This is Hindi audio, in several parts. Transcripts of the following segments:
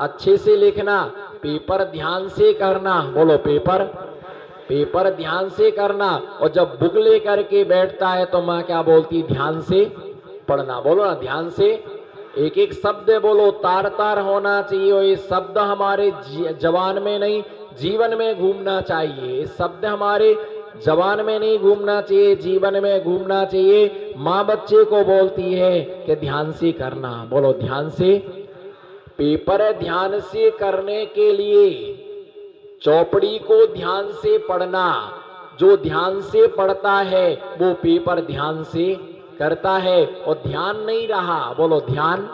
अच्छे से लिखना, पेपर ध्यान से करना, बोलो पेपर, पेपर ध्यान से करना। और जब बुक लेकर के बैठता है तो माँ क्या बोलती, ध्यान से पढ़ना, बोलो ना ध्यान से। एक एक शब्द बोलो, तार तार होना चाहिए। और ये शब्द हमारे जबान में नहीं, जीवन में घूमना चाहिए। ये शब्द हमारे जबान में नहीं घूमना चाहिए, जीवन में घूमना चाहिए। माँ बच्चे को बोलती है कि ध्यान से करना, बोलो ध्यान से। पेपर ध्यान से करने के लिए चौपड़ी को ध्यान से पढ़ना। जो ध्यान से पढ़ता है वो पेपर ध्यान से करता है। और ध्यान नहीं रहा, बोलो ध्यान,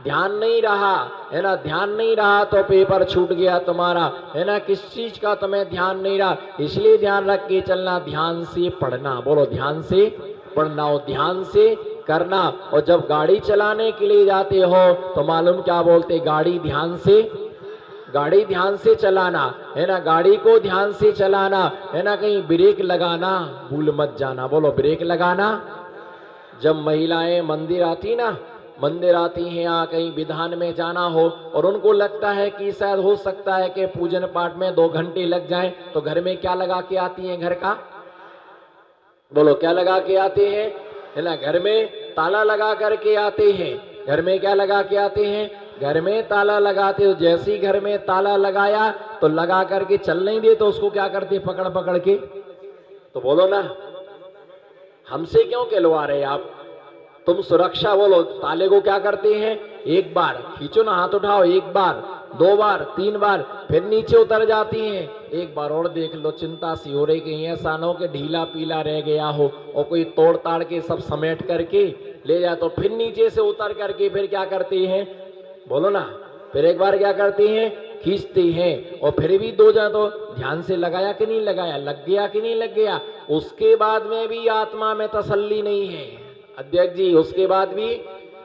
ध्यान नहीं रहा है ना, ध्यान नहीं रहा तो पेपर छूट गया तुम्हारा, है ना। किस चीज का तुम्हें ध्यान नहीं रहा, इसलिए ध्यान रख के चलना, ध्यान से पढ़ना, बोलो ध्यान से पढ़ना और ध्यान से करना। और जब गाड़ी चलाने के लिए जाते हो तो मालूम क्या बोलते, गाड़ी ध्यान से, गाड़ी ध्यान से चलाना, है ना। गाड़ी को ध्यान से चलाना, है ना। कहीं ब्रेक लगाना भूल मत जाना, बोलो ब्रेक लगाना। जब महिलाएं मंदिर आती ना, मंदिर आती हैं या कहीं विधान में जाना हो और उनको लगता है कि शायद हो सकता है कि पूजन पाठ में 2 घंटे लग जाएं, तो घर में क्या लगा के आती हैं, घर का, बोलो क्या लगा के आते हैं, है ना। घर में ताला लगा करके आते हैं। घर में क्या लगा के आते हैं, घर में ताला लगाते हो। जैसे ही घर में ताला लगाया तो लगा करके चल नहीं दे तो उसको क्या करते, पकड़ पकड़ के। तो बोलो ना, हमसे क्यों कहलवा रहे आप, तुम सुरक्षा, बोलो ताले को क्या करते हैं, एक बार खींचो ना, हाथ उठाओ, एक बार, 2 बार, 3 बार, फिर नीचे उतर जाती हैं। एक बार और देख लो, चिंता सी हो रही कि ऐसा ना हो कि ढीला पीला रह गया हो और कोई तोड़ ताड़ के सब समेट करके ले जाए। तो फिर नीचे से उतर करके फिर क्या करते हैं, बोलो ना, फिर एक बार क्या करते हैं, खींचते हैं। और फिर भी 2 जा तो ध्यान से लगाया कि नहीं लगाया, लग गया कि नहीं लग गया। उसके बाद में भी आत्मा में तसल्ली नहीं है अध्यक्ष जी, उसके बाद भी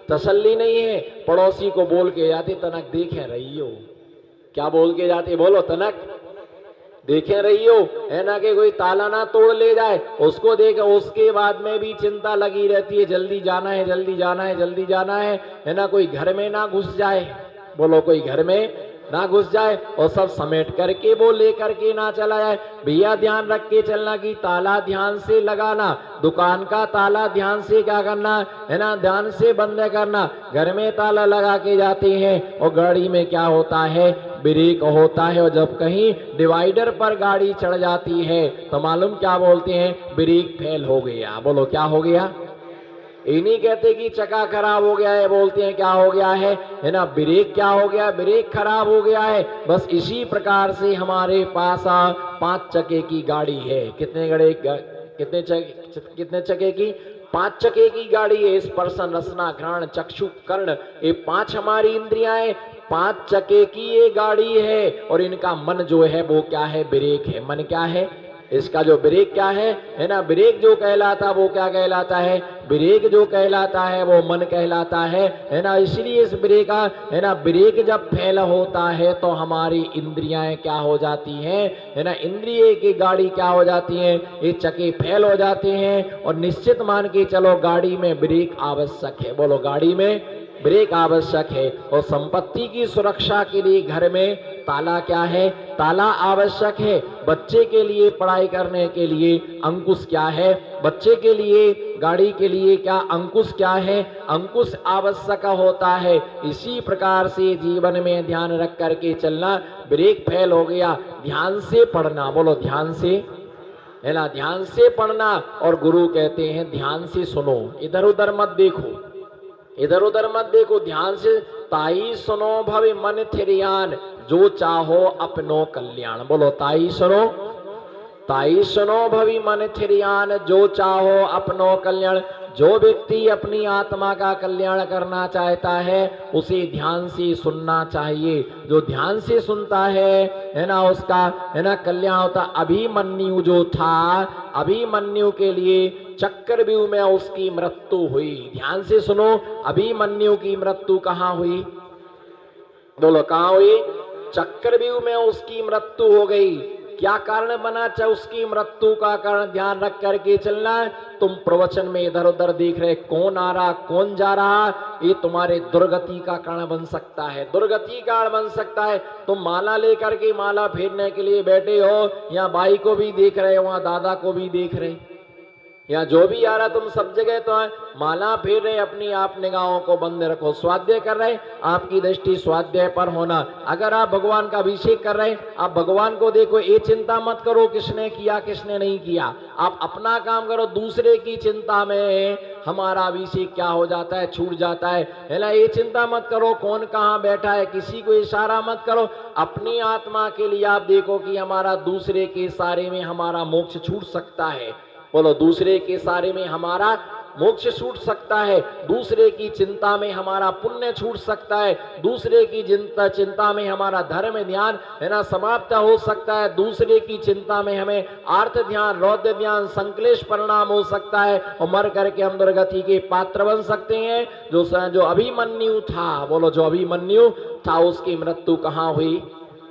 तसल्ली नहीं है। पड़ोसी को बोल के जाते, तनक देखे रही हो, क्या बोल के जाते, बोलो तनक देखे रही हो, है ना, कि कोई ताला ना तोड़ ले जाए, उसको देखो। उसके बाद में भी चिंता लगी रहती है, जल्दी जाना है, जल्दी जाना है, जल्दी जाना है ना। कोई घर में ना घुस जाए, बोलो कोई घर में ना घुस जाए और सब समेट करके वो लेकर के ना चला जाए। भैया ध्यान रख के चलना कि ताला ध्यान से लगाना, दुकान का ताला ध्यान से क्या करना, है ना, ध्यान से बंद करना। घर में ताला लगा के जाते हैं और गाड़ी में क्या होता है, ब्रेक होता है। और जब कहीं डिवाइडर पर गाड़ी चढ़ जाती है तो मालूम क्या बोलते हैं, ब्रेक फेल हो गया, बोलो क्या हो गया। ये नहीं कहते कि चक्का खराब हो गया है, बोलते हैं क्या हो गया है ना, ब्रेक क्या हो गया, ब्रेक खराब हो गया है। बस इसी प्रकार से हमारे पास 5 चक्के की गाड़ी है। कितने चक्के की, 5 चक्के की गाड़ी है। स्पर्शन रसना घ्राण चक्षु कर्ण, ये 5 हमारी इंद्रियां हैं। 5 चक्के की ये गाड़ी है और इनका मन जो है वो क्या है, ब्रेक है। मन क्या है, इसका जो ब्रेक क्या है ना, ब्रेक जो कहलाता वो क्या कहलाता है, ब्रेक जो कहलाता है वो मन कहलाता है ना। इसलिए इस ब्रेक का, है ना, ब्रेक जब फेल होता है तो हमारी इंद्रियां क्या हो जाती हैं, है ना, इंद्रिय की गाड़ी क्या हो जाती है, ये चक्के फेल हो जाते हैं। और निश्चित मान के चलो गाड़ी में ब्रेक आवश्यक है, बोलो गाड़ी में ब्रेक आवश्यक है। और संपत्ति की सुरक्षा के लिए घर में ताला क्या है, ताला आवश्यक है। बच्चे के लिए पढ़ाई करने के लिए अंकुश क्या है, बच्चे के लिए गाड़ी के लिए क्या अंकुश क्या है, अंकुश आवश्यक होता है। इसी प्रकार से जीवन में ध्यान रख करके चलना। ब्रेक फेल हो गया, ध्यान से पढ़ना, बोलो ध्यान से, है ना, ध्यान से पढ़ना। और गुरु कहते हैं ध्यान से सुनो, इधर उधर मत देखो, इधर उधर मत देखो, ध्यान से। ताई सुनो भव मन थिरियान, जो चाहो अपनो कल्याण, बोलो ताई सुनो, ताई सुनो भवी मन थिरियान, जो चाहो अपनो कल्याण। जो व्यक्ति अपनी आत्मा का कल्याण करना चाहता है उसे ध्यान से सुनना चाहिए। जो ध्यान से सुनता है ना, उसका, है ना, कल्याण होता। अभिमन्यु जो था, अभिमन्यु के लिए चक्रव्यूह में उसकी मृत्यु हुई। ध्यान से सुनो, अभिमन्यु की मृत्यु कहाँ हुई, बोलो कहाँ हुई, चक्रव्यूह में उसकी मृत्यु हो गई। क्या कारण बना, चाहे उसकी मृत्यु का कारण ध्यान रख करके चलना है। तुम प्रवचन में इधर उधर देख रहे, कौन आ रहा कौन जा रहा, ये तुम्हारे दुर्गति का कारण बन सकता है, दुर्गति का कारण बन सकता है। तुम माला लेकर के माला फेरने के लिए बैठे हो, यहाँ बाई को भी देख रहे, वहां दादा को भी देख रहे, या जो भी आ रहा तुम सब जगह तो है, माला फेर रहे, अपनी आप निगाहों को बंद रखो, स्वाध्याय कर रहे, आपकी दृष्टि स्वाध्याय पर होना। अगर आप भगवान का अभिषेक कर रहे, आप भगवान को देखो, ये चिंता मत करो किसने किया किसने नहीं किया, आप अपना काम करो। दूसरे की चिंता में हमारा अभिषेक क्या हो जाता है, छूट जाता है ना। ये चिंता मत करो कौन कहाँ बैठा है, किसी को इशारा मत करो, अपनी आत्मा के लिए आप देखो कि हमारा दूसरे के सारे में हमारा मोक्ष छूट सकता है। बोलो, दूसरे के सारे में हमारा मोक्ष छूट सकता है, दूसरे की चिंता में हमारा पुण्य छूट सकता है, दूसरे की चिंता में हमारा धर्म ध्यान है ना समाप्त हो सकता है, दूसरे की चिंता में हमें आर्थ ध्यान रौद्र ध्यान संक्लेश परिणाम हो सकता है, और मर करके हम दुर्गति के पात्र बन सकते हैं। जो अभिमन्यु था, बोलो जो अभिमन्यु था उसकी मृत्यु कहाँ हुई,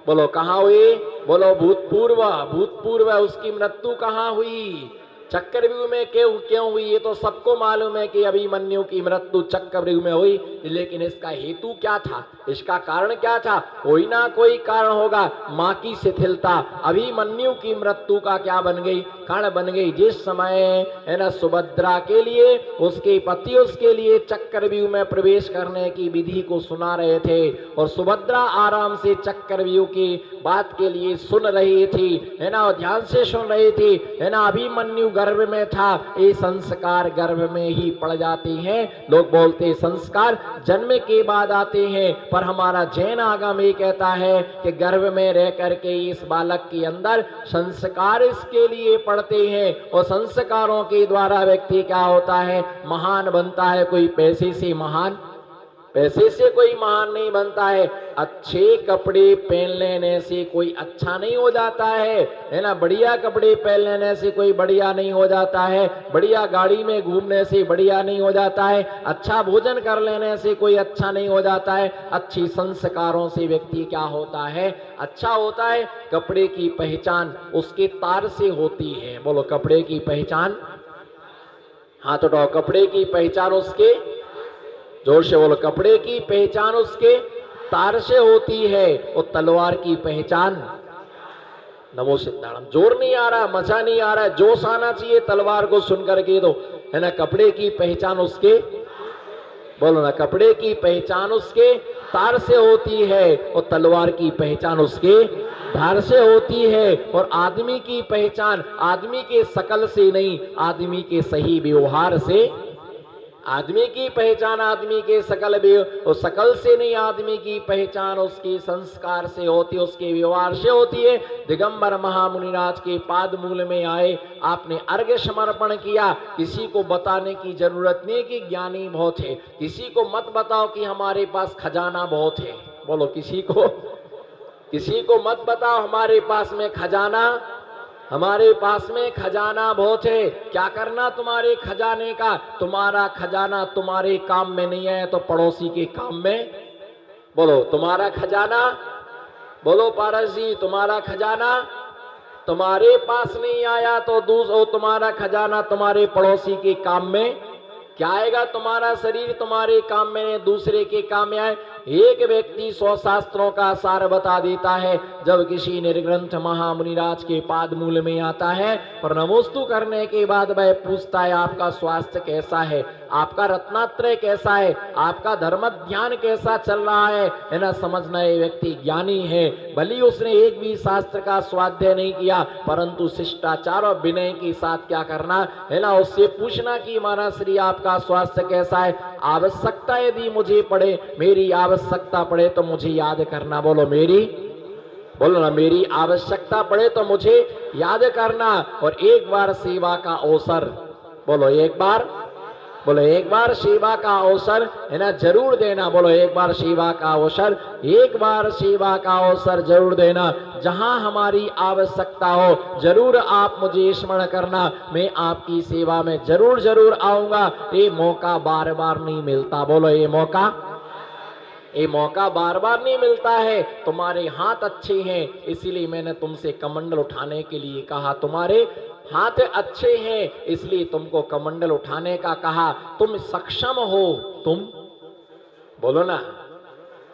बोलो कहाँ हुई, बोलो भूतपूर्व उसकी मृत्यु कहाँ हुई, चक्रव्यूह में क्यों हुई, ये तो सबको मालूम है कि अभिमन्यु की मृत्यु चक्रव्यूह में हुई। लेकिन इसका हेतु क्या था, इसका कारण क्या था, कोई ना कोई कारण होगा। मां की शिथिलता अभिमन्यु की मृत्यु का क्या बन गई, कारण बन गई। जिस समय है ना सुभद्रा के लिए उसके पति उसके लिए चक्रव्यूह में प्रवेश करने की विधि को सुना रहे थे, और सुभद्रा आराम से चक्रव्यूह की बात के लिए सुन रही थी, है ना, और ध्यान से सुन रही थी, है ना। अभिमन्यु गर्भ में था, ये संस्कार गर्भ में ही पड़ जाते हैं। लोग बोलते संस्कार जन्म के बाद आते हैं, पर हमारा जैन आगम ये कहता है कि गर्भ में रह करके इस बालक के अंदर संस्कार इसके लिए पड़ते हैं, और संस्कारों के द्वारा व्यक्ति क्या होता है, महान बनता है। कोई पैसे से महान, पैसे से कोई महान नहीं बनता है। अच्छे कपड़े पहन लेने से कोई अच्छा नहीं हो जाता है ना। बढ़िया कपड़े पहन लेने से कोई बढ़िया नहीं हो जाता है, बढ़िया गाड़ी में घूमने से बढ़िया नहीं हो जाता है, अच्छा भोजन कर लेने से कोई अच्छा नहीं हो जाता है। अच्छी संस्कारों से व्यक्ति क्या होता है, अच्छा होता है। कपड़े की पहचान उसके तार से होती है, बोलो कपड़े की पहचान, हाथ उठाओ, कपड़े की पहचान उसके, जोर से बोलो, कपड़े की पहचान उसके तार से होती है, और तलवार की पहचान, नमो सिद्धाराम, जोर नहीं आ रहा, मजा नहीं आ रहा है, जोश आना चाहिए तलवार को सुन करके दो, है ना। कपड़े की पहचान उसके, बोलो ना, कपड़े की पहचान उसके तार से होती है, और तलवार की पहचान उसके धार से होती है। और आदमी की पहचान आदमी के शकल से नहीं, आदमी के सही व्यवहार से। आदमी की पहचान आदमी के शकल से नहीं, आदमी की पहचान उसके संस्कार से होती है, उसके व्यवहार से होती है। दिगंबर महामुनिराज के पाद मूल में आए, आपने अर्घ्य समर्पण किया। किसी को बताने की जरूरत नहीं कि ज्ञानी बहुत है, किसी को मत बताओ कि हमारे पास खजाना बहुत है, बोलो किसी को मत बताओ हमारे पास में खजाना, हमारे पास में खजाना बहुत है। क्या करना तुम्हारे खजाने का, तुम्हारा खजाना तुम्हारे काम में नहीं है तो पड़ोसी के काम में। बोलो तुम्हारा खजाना, बोलो पारस जी, तुम्हारा खजाना तुम्हारे पास नहीं आया तो तुम्हारा खजाना तुम्हारे पड़ोसी के काम में क्या आएगा। तुम्हारा शरीर तुम्हारे काम में, दूसरे के काम में आए। एक व्यक्ति 100 शास्त्रों का सार बता देता है, जब किसी निर्ग्रंथ महामुनिराज के पाद मूल में आता है, पर नमोस्तु करने के बाद वह पूछता है आपका स्वास्थ्य कैसा है, आपका रत्नात्रय कैसा है, आपका धर्म ध्यान कैसा चल रहा है ना। समझना ये व्यक्ति ज्ञानी है, भले उसने एक भी शास्त्र का स्वाध्याय नहीं किया, परंतु शिष्टाचार और विनय के साथ क्या करना है ना, उससे पूछना कि महाराज श्री आपका स्वास्थ्य कैसा है। आवश्यकता यदि मुझे पड़े, मेरी आवश्यकता पड़े तो मुझे याद करना, बोलो ना, मेरी आवश्यकता पड़े तो मुझे याद करना। और एक बार सेवा का अवसर, बोलो एक बार सेवा का अवसर है ना जरूर देना, बोलो एक बार सेवा का अवसर जरूर देना। जहां हमारी आवश्यकता हो जरूर आप मुझे स्मरण करना, मैं आपकी सेवा में जरूर आऊंगा। ये मौका बार बार नहीं मिलता, बोलो ये मौका ये मौका बार बार नहीं मिलता है। तुम्हारे हाथ अच्छे हैं इसीलिए मैंने तुमसे कमंडल उठाने के लिए कहा, तुम्हारे हाथ अच्छे हैं इसलिए तुमको कमंडल उठाने का कहा। तुम सक्षम हो, तुम बोलो ना,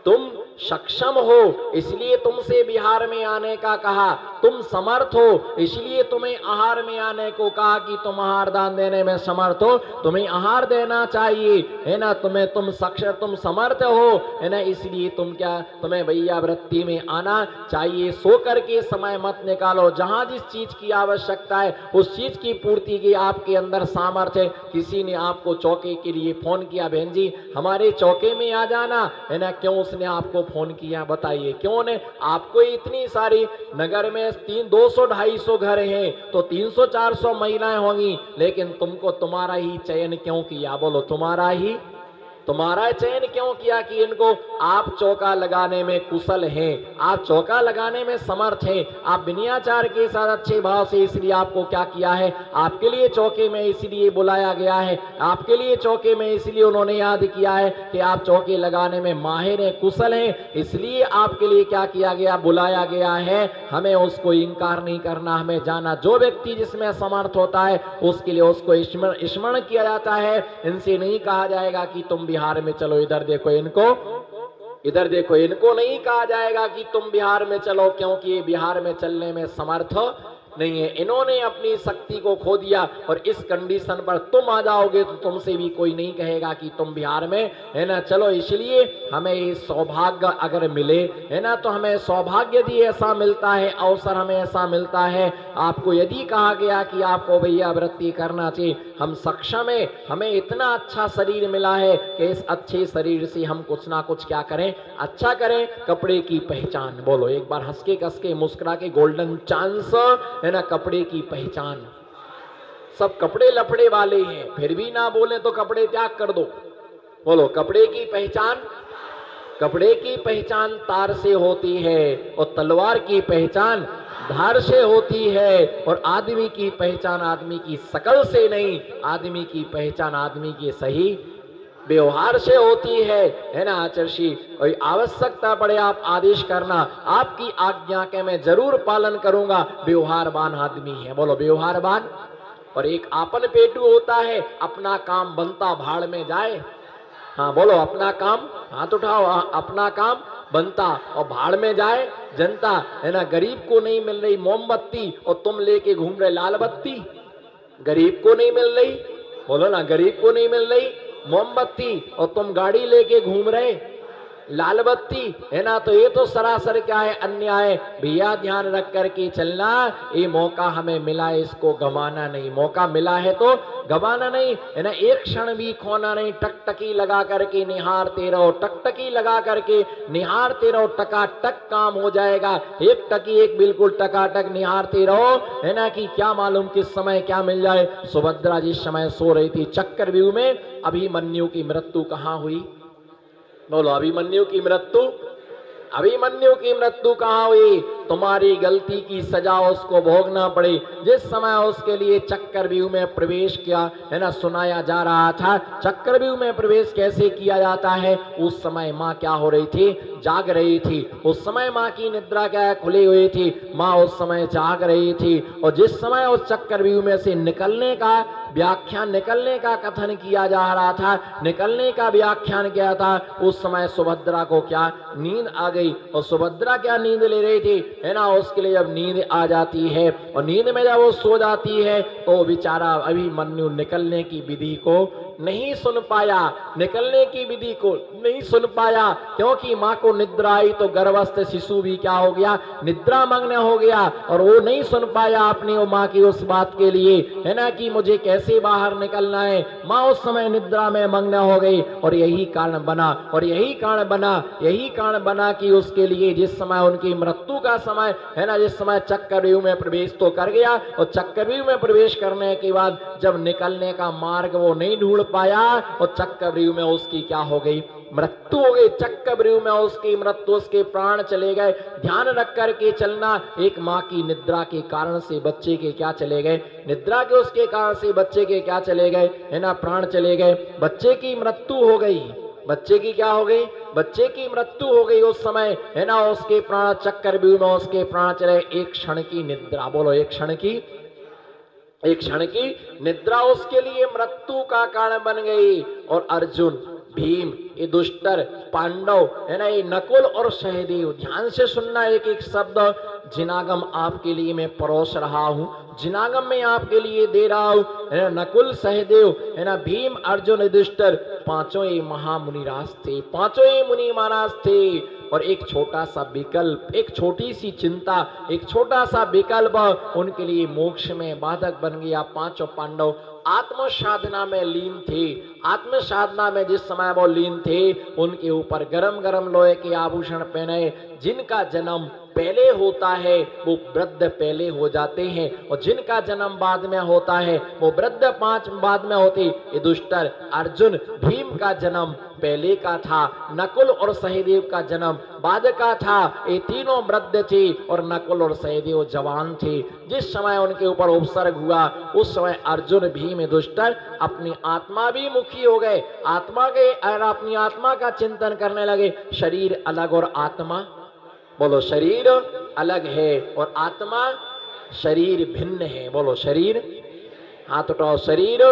तुम सक्षम हो इसलिए तुमसे बिहार में आने का कहा। तुम समर्थ हो इसलिए तुम्हें आहार में आने को कहा कि तुम आहार दान देने में समर्थ हो, तुम्हें आहार देना चाहिए, है ना। तुम सक्षम, तुम समर्थ हो, है ना, इसलिए तुम्हें भैया वृत्ति में आना चाहिए। सो करके समय मत निकालो। जहां जिस चीज की आवश्यकता है उस चीज की पूर्ति की आपके अंदर सामर्थ्य है। किसी ने आपको चौके के लिए फोन किया, बहन जी हमारे चौके में आ जाना, है ना। क्यों उसने आपको फोन किया बताइए, क्यों ने? आपको इतनी सारी नगर में 200-250 घर हैं तो 300-400 महिलाएं होंगी, लेकिन तुमको तुम्हारा ही चयन क्यों किया? बोलो, तुम्हारा चयन क्यों किया कि इनको? आप चौका लगाने में कुशल हैं, आप चौका लगाने में समर्थ हैं, आप विनयाचार के साथ अच्छे भाव से, इसलिए आपको क्या किया है? आपके लिए चौके में इसलिए बुलाया गया है, आपके लिए चौके में इसलिए उन्होंने याद किया है कि आप चौके लगाने में माहिर हैं, कुशल हैं, इसलिए आपके लिए क्या किया गया? बुलाया गया है। हमें उसको इनकार नहीं करना, हमें जाना। जो व्यक्ति जिसमें समर्थ होता है उसके लिए उसको स्मरण किया जाता है। इनसे नहीं कहा जाएगा कि तुम बिहार में चलो, इधर देखो इनको नहीं कहा जाएगा कि तुम बिहार में चलो, क्योंकि ये बिहार में चलने में समर्थ नहीं है। इन्होंने अपनी शक्ति को खो दिया और इस कंडीशन पर तुम आ जाओगे तो तुमसे भी कोई नहीं कहेगा कि तुम बिहार में, है ना, चलो। इसलिए हमें ये सौभाग्य अगर मिले, है ना, तो हमें सौभाग्य यदि ऐसा मिलता है, अवसर हमें ऐसा मिलता है, आपको यदि कहा गया कि आपको भैया वृत्ति करना चाहिए, हम सक्षम है, हमें इतना अच्छा शरीर मिला है कि इस अच्छे शरीर से हम कुछ ना कुछ क्या करें? अच्छा करें। कपड़े की पहचान, बोलो एक बार हंस के कस के मुस्कुरा के, गोल्डन चांस, है ना, कपड़े की पहचान। सब कपड़े लफड़े वाले हैं, फिर भी ना बोले तो कपड़े त्याग कर दो। बोलो, कपड़े की पहचान तार से होती है और तलवार की पहचान धार से होती है, और आदमी की पहचान आदमी की शकल से नहीं, आदमी की पहचान आदमी के सही व्यवहार से होती है ना आचर्षी। और आवश्यकता पड़े आप आदेश करना, आपकी आज्ञा के मैं जरूर पालन करूंगा। व्यवहारवान आदमी है, बोलो व्यवहारवान। और एक आपन पेटू होता है, अपना काम बनता भाड़ में जाए। हाँ बोलो, अपना काम, हाथ उठाओ, अपना काम बनता और भाड़ में जाए जनता, है ना। गरीब को नहीं मिल रही मोमबत्ती और तुम लेके घूम रहे लाल बत्ती। गरीब को नहीं मिल रही, बोलो ना, गरीब को नहीं मिल रही मोमबत्ती और तुम गाड़ी लेके घूम रहे लाल बत्ती, है ना। तो ये तो सरासर क्या है? अन्याय। भैया ध्यान रख करके चलना, ये मौका हमें मिला है, इसको गंवाना नहीं। मौका मिला है तो गंवाना नहीं, है ना। एक क्षण भी खोना नहीं। टकटकी लगा करके निहारते रहो, टकटकी लगा करके निहारते रहो, टकाटक काम हो जाएगा। एक टकी एक बिल्कुल टकाटक निहारते रहो, है ना, कि क्या मालूम किस समय क्या मिल जाए। सुभद्रा जिस समय सो रही थी चक्रव्यूह में, अभिमन्यु की मृत्यु कहाँ हुई? बोलो, अभिमन्यु की मृत्यु कहाँ हुई? तुम्हारी गलती की सजा उसको भोगना पड़ी। जिस समय उसके लिए चक्रव्यूह में प्रवेश किया, है ना, सुनाया जा रहा था। चक्रव्यूह में प्रवेश कैसे किया जाता है? उस समय माँ क्या हो रही थी? जाग रही थी। उस समय माँ की निद्रा क्या खुली हुई थी? माँ उस समय जाग रही थी। और जिस समय उस चक्रव्यूह में से निकलने का कथन किया जा रहा था, निकलने का व्याख्यान किया था, उस समय सुभद्रा को क्या नींद आ गई। और सुभद्रा क्या नींद ले रही थी, है ना। उसके लिए जब नींद आ जाती है और नींद में जब वो सो जाती है तो बेचारा अभिमन्यु निकलने की विधि को नहीं सुन पाया, क्योंकि माँ को निद्रा आई तो गर्भस्थ शिशु भी क्या हो गया? निद्रा मग्न हो गया। और वो नहीं सुन पाया अपनी माँ की उस बात के लिए, है ना, कि मुझे कैसे बाहर निकलना है। माँ उस समय निद्रा में मग्न हो गई और यही कारण बना कि उसके लिए जिस समय उनकी मृत्यु का समय, है ना, जिस समय चक्रव्यूह में प्रवेश तो कर गया और चक्रव्यूह में प्रवेश करने के बाद जब निकलने का मार्ग वो नहीं ढूंढ पाया और चक्रव्यूह में उसकी क्या हो गई? मृत्यु हो गई। चक्रव्यूह में उसकी मृत्यु, उसके प्राण चले गए। ध्यान रख करके चलना। एक माँ की निद्रा के कारण से बच्चे के क्या चले गए? निद्रा के उसके कारण से बच्चे के क्या चले गए, है ना? प्राण चले गए। बच्चे की मृत्यु हो गई। बच्चे की क्या हो गई? बच्चे की मृत्यु हो गई उस समय, है ना, उसके प्राण चक्रव्यूह में उसके प्राण चले। एक क्षण की निद्रा, बोलो एक क्षण की निद्रा उसके लिए मृत्यु का कारण बन गई। और अर्जुन, भीम, ये दुष्टर, पांडव, है ना, ये नकुल और सहदेव, ध्यान से सुनना एक एक शब्द। जिनागम आपके लिए मैं परोस रहा हूं, जिनागम मैं आपके लिए दे रहा हूं, है ना। नकुल, सहदेव, है ना, भीम, अर्जुन, युधिष्ठिर, पांचों ही महामुनिराज थे, पांचों ही मुनि महाराज थे। और एक छोटा सा विकल्प, एक छोटी सी चिंता, एक छोटा सा विकल्प उनके लिए मोक्ष में बाधक बन गया। पांचों पांडव आत्म साधना में लीन थे। आत्म साधना में जिस समय वो लीन थे, उनके ऊपर गरम गरम लोहे के आभूषण पहने। जिनका जन्म पहले होता है वो वृद्ध पहले हो जाते हैं, और जिनका जन्म बाद में होता है वो वृद्ध पांच बाद में होते। ये दुष्टर अर्जुन, भीम का जन्म पहले का था, नकुल और सहदेव का जन्म बाद का था। ये तीनों वृद्ध थे और नकुल और सहदेव जवान थे। जिस समय उनके ऊपर उपसर्ग हुआ, उस समय अर्जुन, भीम, दुष्टर अपनी आत्मा भी मुखी हो गए। आत्मा के अपनी आत्मा का चिंतन करने लगे। शरीर अलग और आत्मा, बोलो शरीर अलग है और आत्मा, शरीर भिन्न है। बोलो शरीर, हाथ उठाओ, शरीर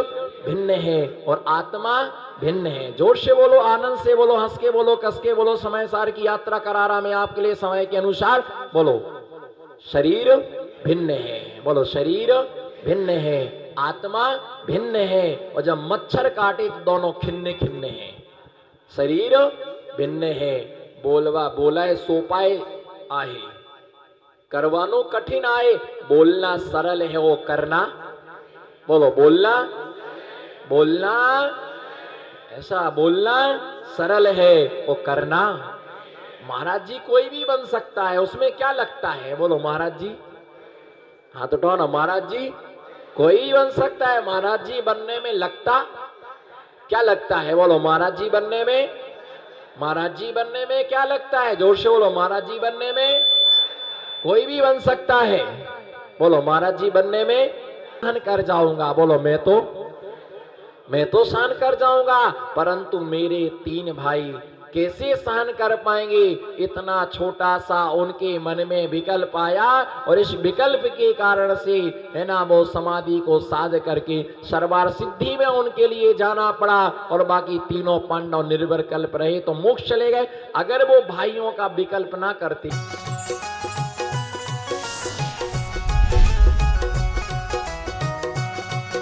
भिन्न है और आत्मा भिन्न है। जोर से बोलो, आनंद से बोलो, हंस के बोलो, कस के बोलो। समय सार की यात्रा करा रहा मैं आपके लिए समय के अनुसार। बोलो शरीर भिन्न है, बोलो शरीर भिन्न है, आत्मा भिन्न है। और जब मच्छर काटे तो दोनों खिन्ने खिन्ने हैं। शरीर भिन्न है, बोलवा बोलाए सो पाए आहे, करवानो कठिन आए। बोलना सरल है, वो करना, बोलो बोलना, बोलना ऐसा, बोलना सरल है, वो करना। महाराज जी कोई भी बन सकता है, उसमें क्या लगता है? बोलो महाराज जी, हाथ उठाओ ना। महाराज जी कोई भी बन सकता है, महाराज जी बनने में लगता क्या लगता है? बोलो महाराज जी बनने में, महाराज जी बनने में क्या लगता है? जोर से बोलो, महाराज जी बनने में कोई भी बन सकता है। बोलो महाराज जी बनने में सहन कर जाऊंगा। बोलो मैं तो सहन कर जाऊंगा, परंतु मेरे तीन भाई कैसे सहन कर पाएंगे? इतना छोटा सा उनके मन में विकल्प आया, और इस विकल्प के कारण से, है ना, वो समाधि को साध करके सर्वार सिद्धि में उनके लिए जाना पड़ा। और बाकी तीनों पांडव निर्विकल्प रहे तो मोक्ष चले गए। अगर वो भाइयों का विकल्प ना करते